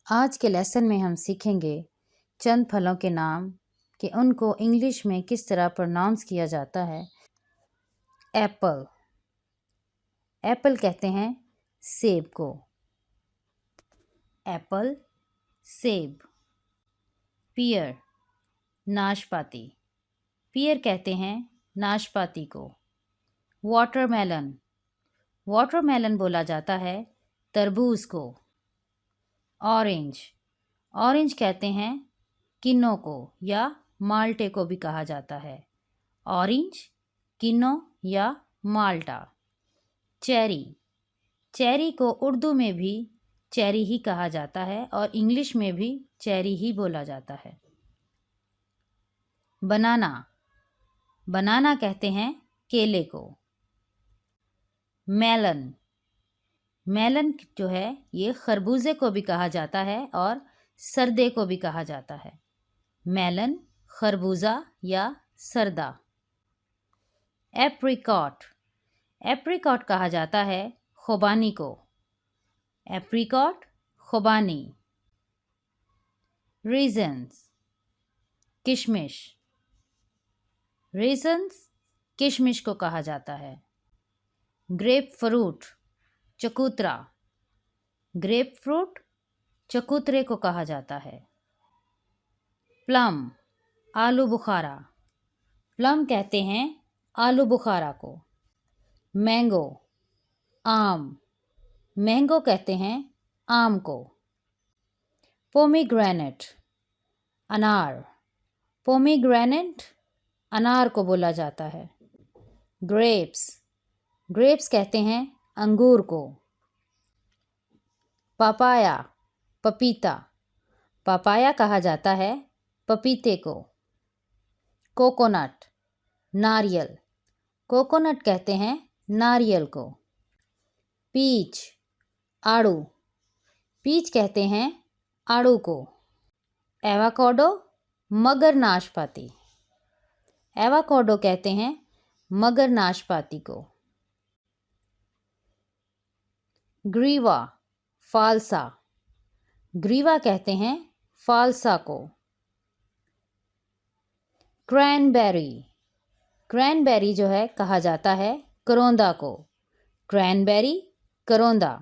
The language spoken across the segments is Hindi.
आज के लेसन में हम सीखेंगे चंद फलों के नाम कि उनको इंग्लिश में किस तरह प्रोनाउंस किया जाता है। एप्पल, एप्पल कहते हैं सेब को। एप्पल, सेब। पियर, नाशपाती, पियर कहते हैं नाशपाती को। वाटरमेलन, वाटरमेलन बोला जाता है तरबूज को। ऑरेंज, ऑरेंज कहते हैं किन्नो को या माल्टे को भी कहा जाता है। ऑरेंज, किन्नो या माल्टा। चेरी, चेरी को उर्दू में भी चेरी ही कहा जाता है और इंग्लिश में भी चेरी ही बोला जाता है। बनाना, बनाना कहते हैं केले को। मेलन, मेलन जो है ये खरबूजे को भी कहा जाता है और सरदे को भी कहा जाता है। मेलन, खरबूजा या सरदा। एप्रिकॉट, एप्रिकॉट कहा जाता है खुबानी को। एप्रिकॉट, खुबानी। रेज़न्स, किशमिश, रेज़न्स किशमिश को कहा जाता है। ग्रेप फ्रूट, चकोतरा, ग्रेप फ्रूट चकोतरे को कहा जाता है। प्लम, आलू बुखारा, प्लम कहते हैं आलू बुखारा को। मैंगो, आम, मैंगो कहते हैं आम को। पोमीग्रेनेट, अनार, पोमीग्रेनेट अनार को बोला जाता है। ग्रेप्स, ग्रेप्स कहते हैं अंगूर को। पपाया, पपीता, पपाया कहा जाता है पपीते को। कोकोनट, नारियल, कोकोनट कहते हैं नारियल को। पीच, आड़ू, पीच कहते हैं आड़ू को। एवाकाडो, मगर नाशपाती, एवाकाडो कहते हैं मगर नाशपाती को। ग्रीवा, फालसा, ग्रीवा कहते हैं फालसा को। क्रैनबेरी, क्रैनबेरी जो है कहा जाता है करौंदा को। क्रैनबेरी, करौंदा।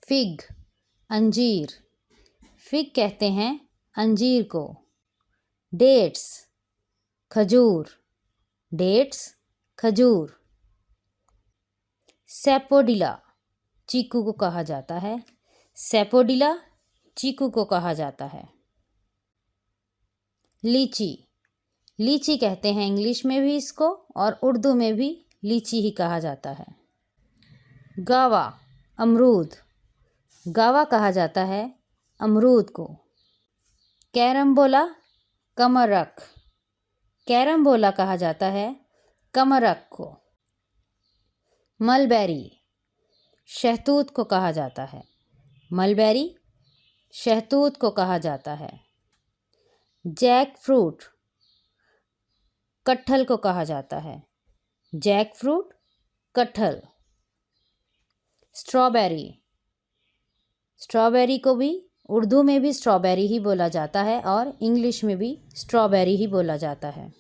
फिग, अंजीर, फिग कहते हैं अंजीर को। डेट्स, खजूर, डेट्स खजूर। सैपोडिला, चीकू को कहा जाता है। सैपोडिला, चीकू को कहा जाता है। लीची, लीची कहते हैं इंग्लिश में भी इसको और उर्दू में भी लीची ही कहा जाता है। गावा, अमरूद, गावा कहा जाता है अमरूद को। कैरम्बोला, कमरख, कैरम्बोला कहा जाता है कमरख को। मलबेरी, शहतूत को कहा जाता है। मलबेरी, शहतूत को कहा जाता है। जैक फ्रूट, कटहल को कहा जाता है। जैक फ्रूट, कटहल। स्ट्रॉबेरी, स्ट्रॉबेरी को भी उर्दू में भी स्ट्रॉबेरी ही बोला जाता है और इंग्लिश में भी स्ट्रॉबेरी ही बोला जाता है।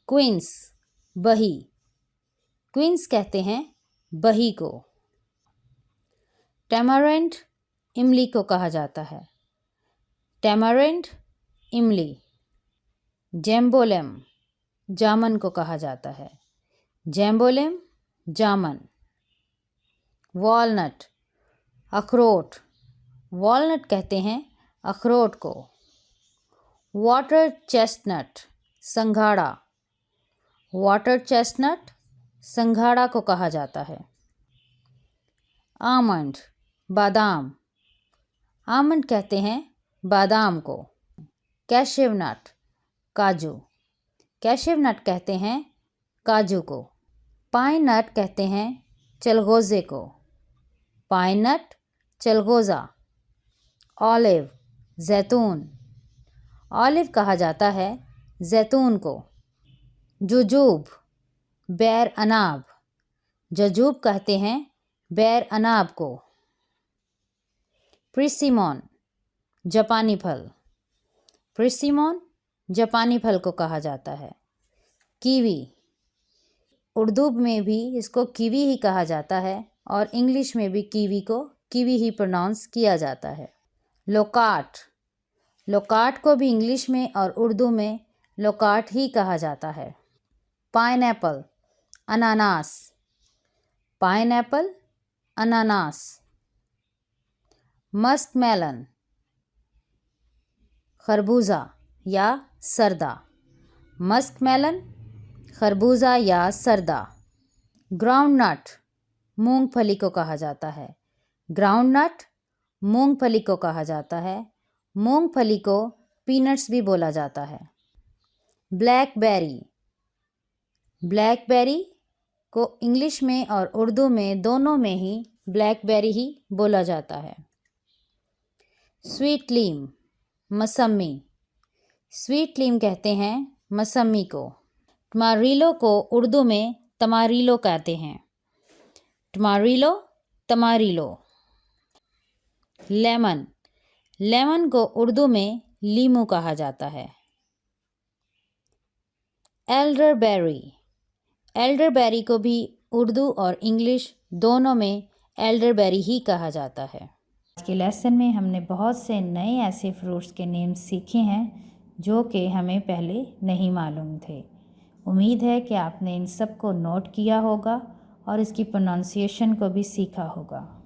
क्वींस, बही, क्वींस कहते हैं बही को। टैमारेंट, इमली को कहा जाता है। टैमारेंट, इमली। जैम्बोलेम, जामन को कहा जाता है। जैम्बोलेम, जामन। वॉलनट, अखरोट, वॉलनट कहते हैं अखरोट को। वाटर चेस्टनट, संघाड़ा, वाटर चेस्टनट संघाड़ा को कहा जाता है। आमंड, बादाम, आमंड कहते हैं बादाम को। कैशिव नट, काजू, कैशिव नट कहते हैं काजू को। पाइन नट कहते हैं चलगोज़े को। पाइन नट, चलगोज़ा। ऑलिव, जैतून, ऑलिव कहा जाता है जैतून को। जुजूब, बैर अनाब, जजूब कहते हैं बैर अनाब को। प्रिसिमॉन जापानी फल, प्रिसिमॉन जापानी फल को कहा जाता है। कीवी, उर्दू में भी इसको कीवी ही कहा जाता है और इंग्लिश में भी कीवी को कीवी ही प्रोनाउंस किया जाता है। लोकाट, लोकाट को भी इंग्लिश में और उर्दू में लोकाट ही कहा जाता है। पाइनएप्पल अनानास, पाइनएप्पल अनानास। मस्कमेलन खरबूजा या सरदा, मस्कमेलन खरबूजा या सरदा। ग्राउंडनट मूंगफली को कहा जाता है, ग्राउंडनट मूंगफली को कहा जाता है। मूंगफली को पीनट्स भी बोला जाता है। ब्लैकबेरी, ब्लैकबेरी को इंग्लिश में और उर्दू में दोनों में ही ब्लैकबेरी ही बोला जाता है। स्वीट लीम मसम्मी, स्वीट लीम कहते हैं मसम्मी को। टमारिलो को उर्दू में तमारीलो कहते हैं, टमारिलो तमारीलो। लेमन, लेमन को उर्दू में लीमू कहा जाता है। एल्डरबेरी, एल्डरबेरी को भी उर्दू और इंग्लिश दोनों में एल्डरबेरी ही कहा जाता है। आज के लेसन में हमने बहुत से नए ऐसे फ्रूट्स के नेम सीखे हैं जो कि हमें पहले नहीं मालूम थे। उम्मीद है कि आपने इन सब को नोट किया होगा और इसकी प्रोनाउंसिएशन को भी सीखा होगा।